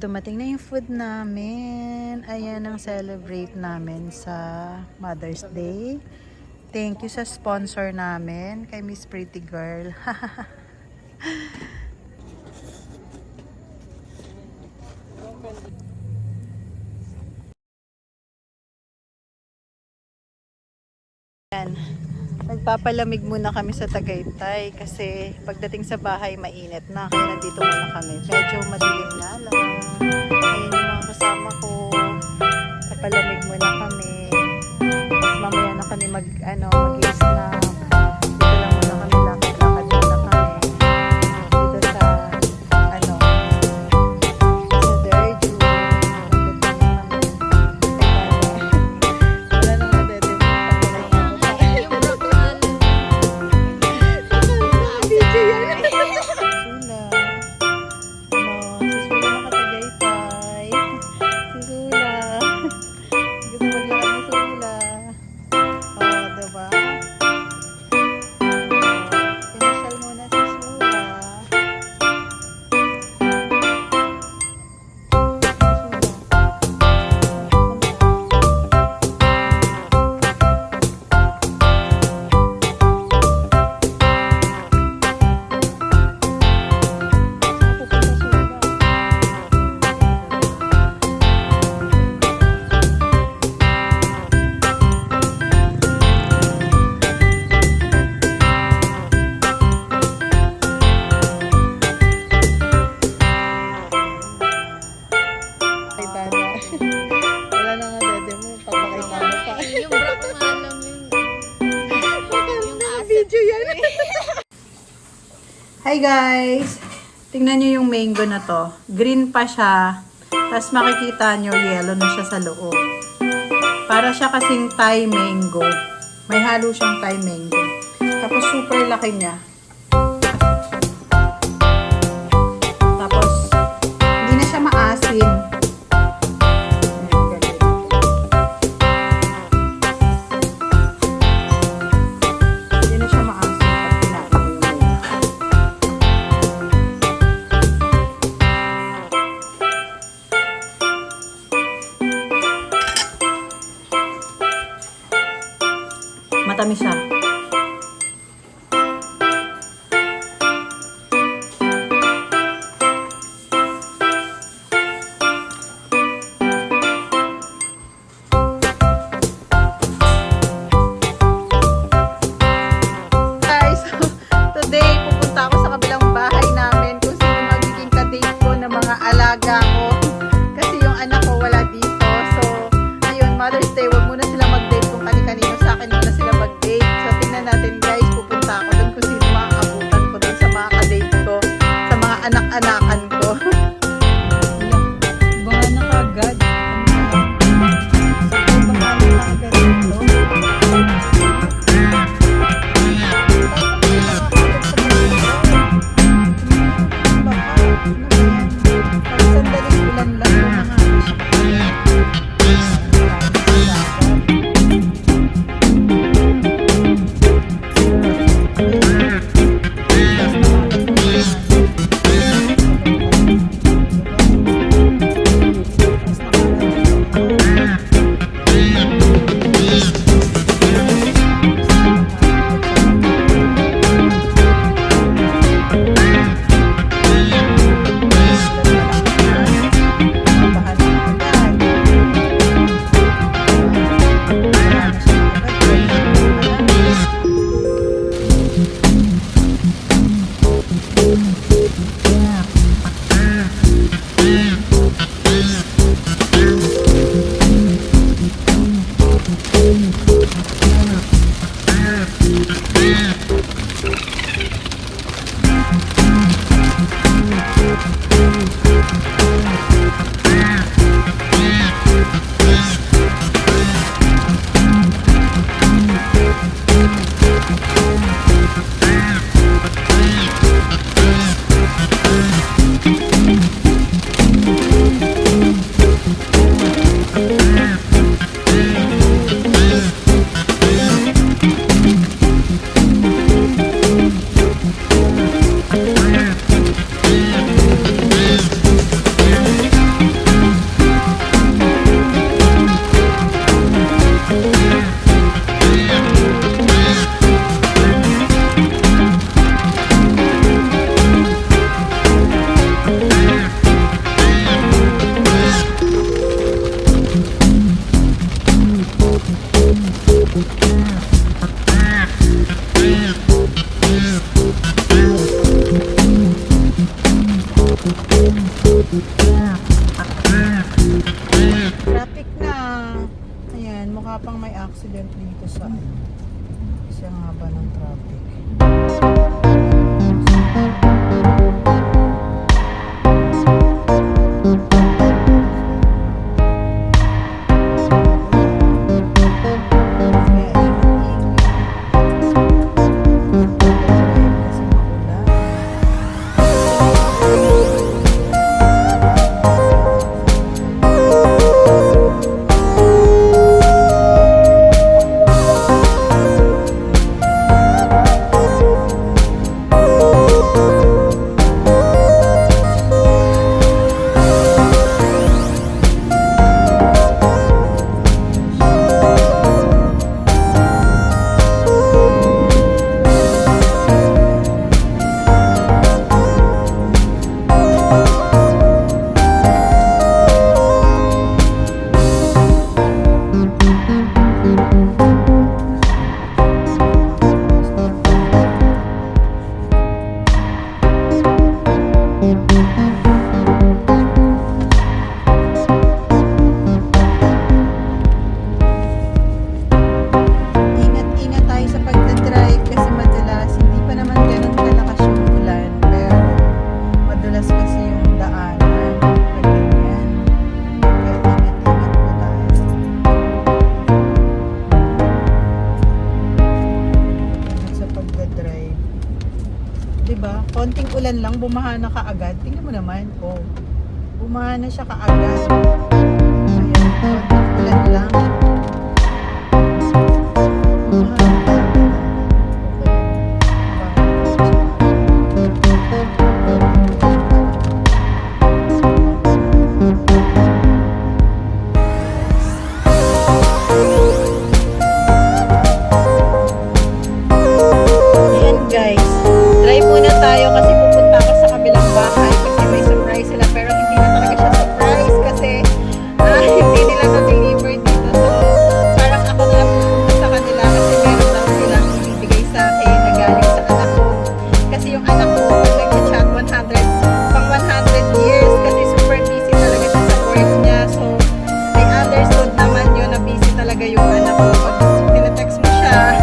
Dumating na yung food namin. Ayan ang celebrate namin sa Mother's Day. Thank you sa sponsor namin, kay Miss Pretty Girl. Ayan. Magpapalamig muna kami sa Tagaytay kasi pagdating sa bahay mainit na, kaya nandito muna kami. Medyo madilim na lang. Ayun yung mga kasama ko. Papalamig muna kami. Tapos mamaya na kami mag-i-snack. Dito lang muna kami, lakad-lakad muna kami. Dito sa Derju. Wala na madede. Wala na nga dede mo, papakita mo pa. Yung bra ko nga alam yung Video yan. Hi guys! Tingnan nyo yung mango na to. Green pa siya. Tapos makikita nyo, yellow na siya sa loob. Para siya kasing Thai mango. May halo siyang Thai mango. Tapos super laki niya. Tapos, hindi na siya maasim. Matamis siya. Guys, today pupunta ako sa kabilang bahay namin kung sino magiging kadate ko ng mga alaga ko. Kasi yung anak ko wala dito. So, ayun, Mother's Day, wag muna sila mag-date kung kani-kanino, sa akin muna sila mag-date. So, tingnan natin guys, pupunta ako dun kung sino makakabutan ko dun sa mga kadate ko, sa mga anak-anakan ko. Baka na kagad. Sandaling ulan lang yung mga Traffic na. Ayan, mukha pang may accident dito sa kasi ang haba ng traffic. Diba? Konting ulan lang, bumaha na kaagad. Tingnan mo naman. Oh. Bumaha na siya kaagad. Ayan, konting ulan lang. Bumaha na kaagad. Ayan guys. Drive muna tayo kasi pupunta ako sa kabilang bahay kasi may surprise sila pero hindi na talaga siya surprise kasi hindi nila na-deliver dito. So parang ako na lang pupunta sa kanila kasi meron daw silang ibibigay sa akin na galing sa anak ko. Kasi yung anak ko pag nag-chat 100 pang 100 years kasi super busy talaga siya sa work niya. So I understood naman yun na busy talaga yung anak ko. Pag tinetext mo siya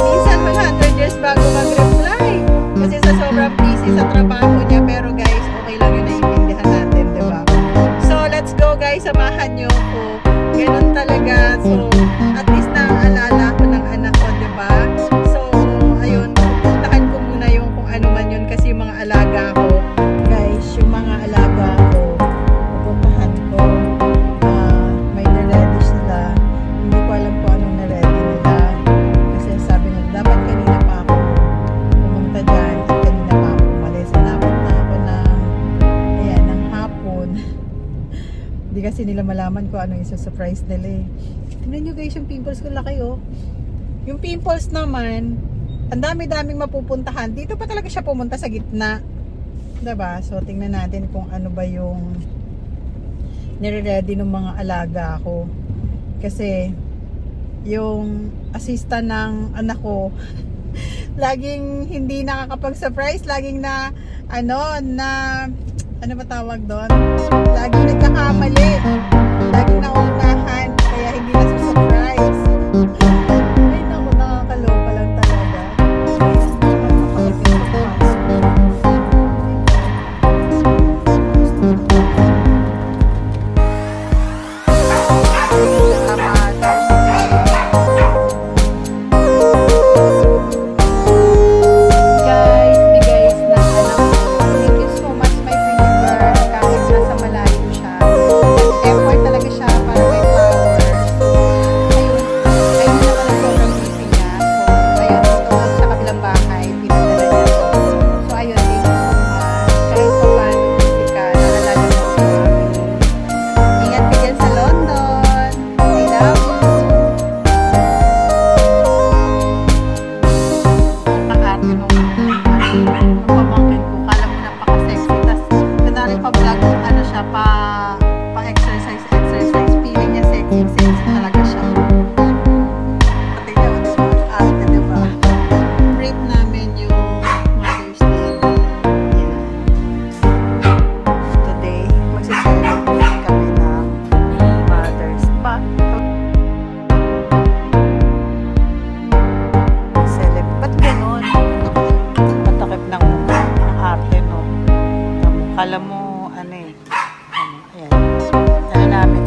minsan 100 years bago mag-reply. Kasi sa sobrang busy sa trabaho niya. Pero guys, okay lang yun, naiintindihan natin, diba? So, let's go guys, samahan niyo ko. Ganun talaga. So, at least naaalala ko ng anak ko, diba? So, ayun, pupuntahan ko muna yung kung ano man yun. Kasi yung mga alaga ko, guys, yung mga alaga ko, pupuntahan ko. May na-ready sila. Hindi ko alam kung anong na-ready nila. Kasi sabi nila, dapat kanina pa ako pumunta dyan at kanina pa ako umalis. Inabot na ako ng hapon. Hindi kasi nila malaman kung ano yung surprise nila eh. Tingnan nyo guys yung pimples ko laki oh. Yung pimples naman, ang dami-daming mapupuntahan. Dito pa talaga siya pumunta sa gitna. Diba? So tingnan natin kung ano ba yung nire-ready ng mga alaga ko. Kasi yung assistant ng anak ko laging hindi nakakapag-surprise, laging ano ba tawag doon? Laging nagkakamali. Laging nauunahan, kaya hindi na surprise. Ay naku, nakakaloka lang talaga. Effort talaga siya para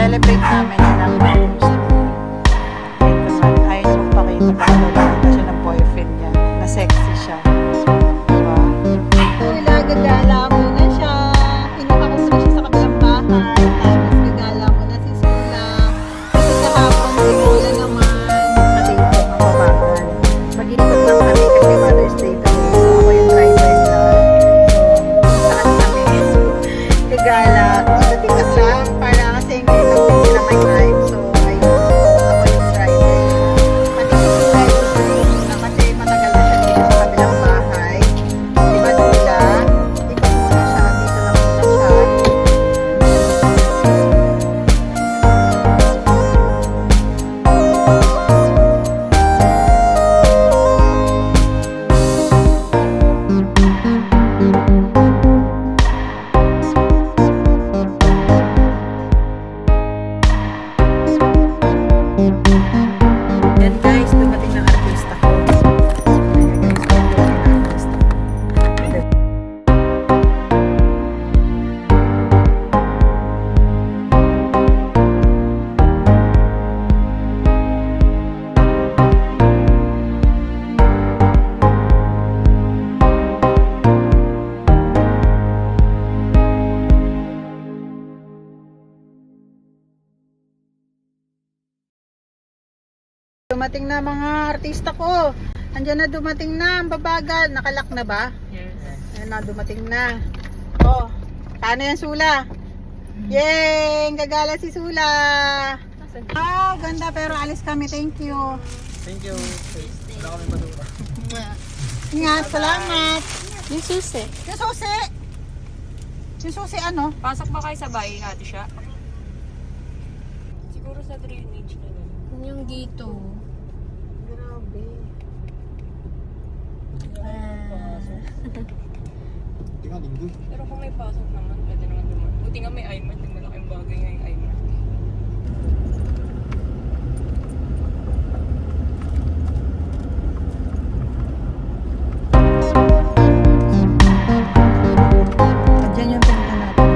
celebrate namin yun ng Mother's Day. Ito naman, ayaw niya magpakita pa nakita siya ng boyfriend niya, na sexy siya. Diba? Wala, gagala muna siya. Kinuha ko muna siya sa kabilang bahay. Tapos gagala muna si Sula. Kasi kahapon, si Sula naman. Kasi ito, mababagal. Mag-iikot lang kami kasi Mother's Day kami. So, ako yung driver na. So, saan kami? Gagala. Ikot-ikot lang para kasi ngayon lang din sila may time. So, ayun. Ako yung driver. Pati si Sula, ikot na kasi matagal na siya dito sa kabilang bahay. Diba Sula? Ikot muna siya. Dito lang muna siya. Yan guys, dumating ng artista ko. Ayan guys, dumating ng artista ko. Dumating na mga artista ko. Andiyan na, dumating na. Ang babagal. Nakalak na ba? Yes. Ayan na, dumating na. Oh, paano yan Sula? Yay! Gagala si Sula. Oh, ganda pero alis kami. Thank you. Thank you. Wala kami madura. Ingat, salamat. Yung susi. Yung susi. Yung susi ano? Pasok ba kayo sa bahay, ate siya? Siguro sa drainage na lang. Yung dito. Grabe. Hindi nga, linggo. Pero kung may pasok naman, pwede naman naman. Buti nga may iMart, may malaking bagay nga yung iMart. Andiyan yung pinta natin.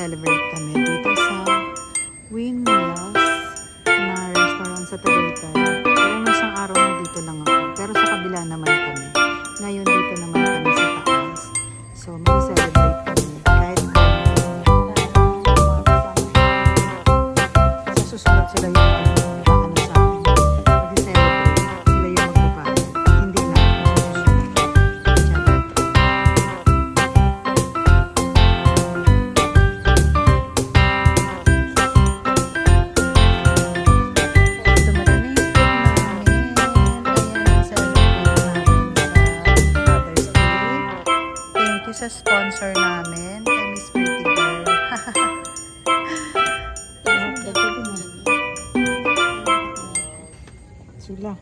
Mag-celebrate kami dito sa Windmills na restaurant sa Tagaytay. Pero may isang araw nandito lang ako. Pero sa kabila naman kami. Ngayon dito naman kami sa taas. So mag-celebrate kami. Kahit sa susunod sila yung ano sa akin. Mag-celebrate. Sila yung magpapagod. Hindi na ako sa susunod. Sa sponsor namin, kay Miss Pretty Girl. Sila.